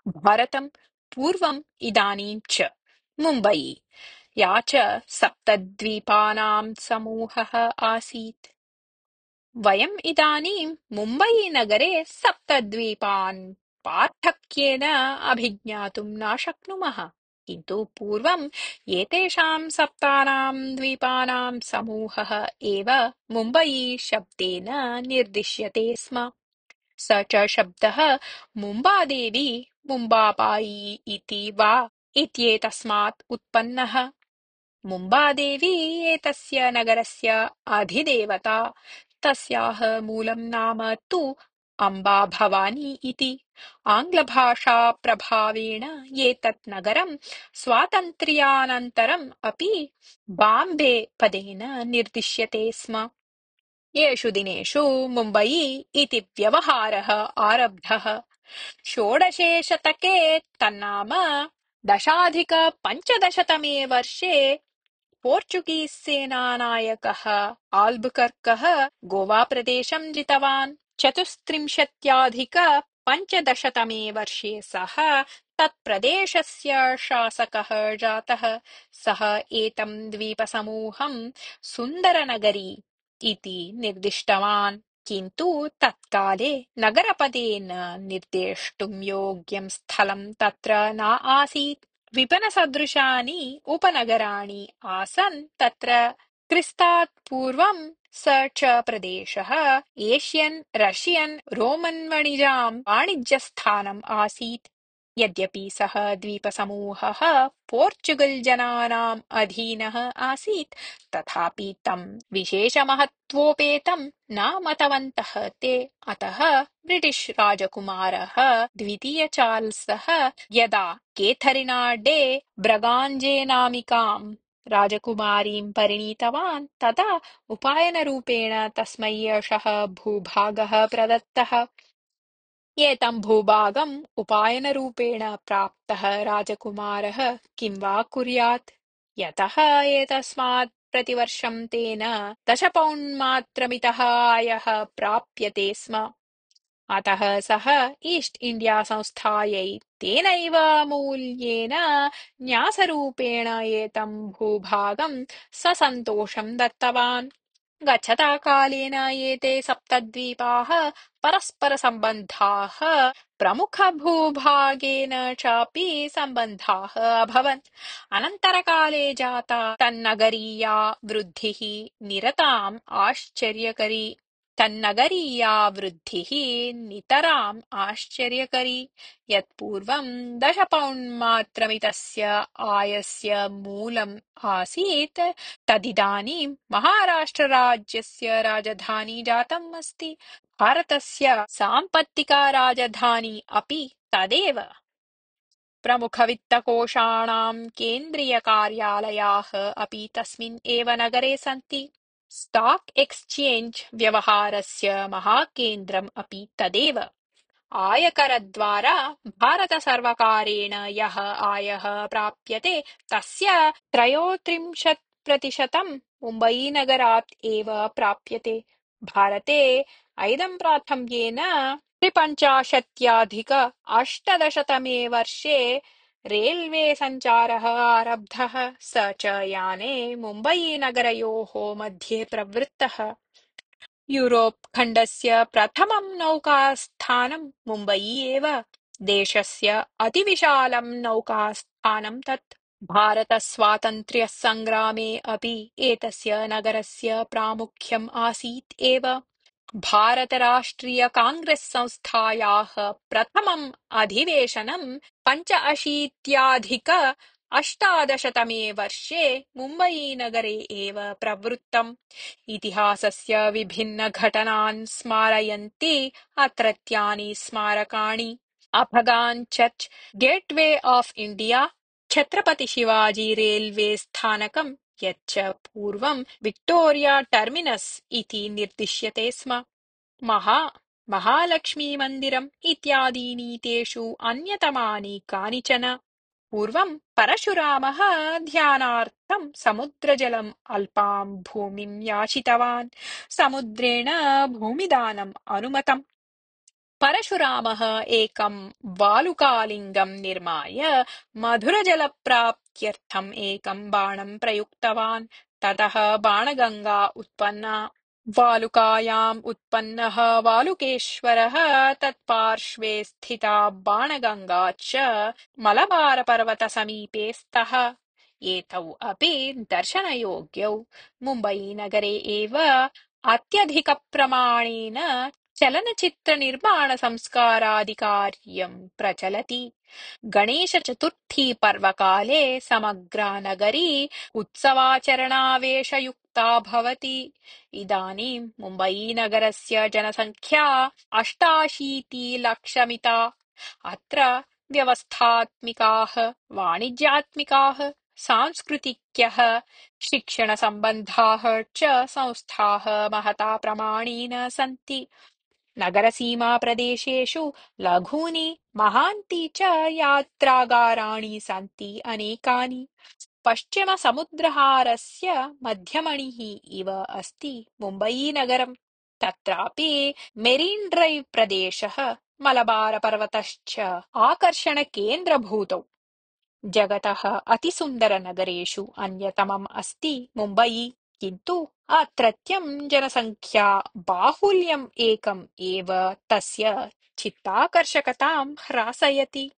भारतं पूर्वम् इदानीं च मुम्बई या च सप्तद्वीपानां समूहः आसीत्। वयम् इदानीं मुम्बई-नगरे सप्तद्वीपान् पार्थक्येन अभिज्ञातुं न शक्नुमः। किन्तु पूर्वम् एतेषां सप्तानां द्वीपानां समूहः एव मुम्बई शब्देन निर्दिश्यते स्म। स च शब्दः मुम्बादेवी मुम्बाबाई इति वा इत्येतस्मात् उत्पन्नः। मुम्बादेवी एतस्य नगरस्य अधिदेवता। तस्याः मूलं नाम तु अम्बा भवानी इति। आङ्ग्लभाषाप्रभावेण एतत् नगरं स्वातन्त्र्यानन्तरम् अपि बाम्बे पदेन निर्दिश्यते स्म। येषु दिनेषु मुम्बई इति व्यवहारः आरब्धः। षोडशे शतके तन्नाम दशाधिकपञ्चदशतमे वर्षे पोर्चुगीस् सेनानायकः आल्बुकर्कः गोवाप्रदेशं जितवान्। चतुस्त्रिंशत्याधिकपञ्चदशतमे वर्षे सः तत्प्रदेशस्य शासकः जातः। सः एतं द्वीपसमूहं सुन्दरनगरी इति निर्दिष्टवान्। किन्तु तत्काले नगरपदेन निर्देष्टुं योग्यं स्थलं तत्र न आसीत्। विपणसदृशानि उपनगराणि आसन् तत्र। क्रिस्तात् पूर्वं स च प्रदेशः एशियन् रशियन् रोमन् वणिजां वाणिज्यस्थानम् आसीत्। यद्यपि सः द्वीपसमूहः पोर्चुगल् जनानाम् अधीनः आसीत् तथापि तं विशेषमहत्त्वोपेतं न मतवन्तः ते। अतः ब्रिटिश् राजकुमारः द्वितीय चार्ल्सः यदा केथरिना डे ब्रगाञ्जेनामिकां राजकुमारीं परिणीतवान् तदा उपायनरूपेण तस्मै एषः भूभागः प्रदत्तः। एतं भूभागम् उपायनरूपेण प्राप्तः राजकुमारः किं वा कुर्यात्? यतः एतस्मात् प्रतिवर्षं तेन 10 पौण्ड् मात्रमितः आयः प्राप्यते स्म। अतः सः ईस्ट् इण्डिया संस्थायै तेनैव मूल्येन न्यासरूपेण एतं भूभागं ससन्तोषं दत्तवान्। गच्छता कालेन एते सप्तद्वीपाः परस्परसम्बद्धाः प्रमुखभूभागेन चापि सम्बद्धाः अभवन्। अनन्तरकाले जाता तन्नगरीया वृद्धिः निरताम् आश्चर्यकरी। तन्नगरीया वृद्धिः नितराम् आश्चर्यकरी। यत्पूर्वं 10 पौण्ड् मात्रमितस्य आयस्य मूलम् आसीत् तदिदानीं महाराष्ट्रराज्यस्य राजधानी जातम् अस्ति। भारतस्य साम्पत्तिका राजधानी अपि तदेव। प्रमुखवित्तकोषाणां केन्द्रीयकार्यालयाः अपि तस्मिन् एव नगरे सन्ति। स्टाक् एक्स्चेञ्ज् व्यवहारस्य महाकेन्द्रम् अपि तदेव। आयकरद्वारा भारतसर्वकारेण यः आयः प्राप्यते तस्य 33% मुम्बईनगरात् एव प्राप्यते। भारते ऐदम्प्राथम्येन 53-अधिक-800तमे वर्षे रेल्वेसञ्चारः आरब्धः। स च याने मुम्बईनगरयोः मध्ये प्रवृत्तः। यूरोप् खण्डस्य प्रथमं नौकास्थानं मुम्बई एव। देशस्य अतिविशालं नौकास्थानं तत्। भारतस्वातन्त्र्यसङ्ग्रामे अपि एतस्य नगरस्य प्रामुख्यम् आसीत् एव। भारतराष्ट्रीयकाङ्ग्रेस् संस्थायाः प्रथमम् अधिवेशनं 85-अष्टादशतमे वर्षे मुम्बईनगरे एव प्रवृत्तम्। इतिहासस्य विभिन्नघटनान् स्मारयन्ति अत्रत्यानि स्मारकाणि। Afghan church, gateway of India, Chhatrapati Shivaji railway स्थानकं यच्च पूर्वं विक्टोरिया टर्मिनस् इति निर्दिश्यते स्म। महालक्ष्मीमन्दिरम् इत्यादीनि तेषु अन्यतमानि कानिचन। पूर्वं परशुरामः ध्यानार्थं समुद्रजलम् अल्पां भूमिं याचितवान्। समुद्रेण भूमिदानम् अनुमतम्। परशुरामः एकं वालुकालिङ्गं निर्माय मधुरजलप्राप्त्यर्थम् एकं बाणं प्रयुक्तवान्। ततः बाणगङ्गा उत्पन्ना। वालुकायाम् उत्पन्नः वालुकेश्वरः तत्पार्श्वे स्थिता बाणगङ्गा च मलबारपर्वतसमीपे स्तः। एतौ अपि दर्शनयोग्यौ मुम्बईनगरे एव अत्यधिकप्रमाणेन चलनचित्रनिर्माणसंस्कारादिकार्यं प्रचलति। गणेशचतुर्थीपर्वकाले समग्रा नगरी उत्सवाचरणावेशयुक्ता भवति। इदानीं मुम्बईनगरस्य जनसङ्ख्या 88 लक्षमिता। अत्र व्यवस्थात्मिकाः, वाणिज्यात्मिकाः, सांस्कृतिक्यः, शिक्षणसम्बद्धाः च संस्थाः महता प्रमाणेन सन्ति। नगरसीमाप्रदेशेषु लघूनि महान्ति च यात्रागाराणि सन्ति अनेकानि। पश्चिमसमुद्रहारस्य मध्यमणिः इव अस्ति मुम्बईनगरम्। तत्रापि मेरीन् ड्रैव् प्रदेशः मलबारपर्वतश्च आकर्षणकेन्द्रभूतौ। जगतः अतिसुन्दरनगरेषु अन्यतमम् अस्ति मुम्बई। किन्तु अत्रत्यं जनसङ्ख्या बाहुल्यम् एकम् एव तस्य चित्ताकर्षकतां ह्रासयति।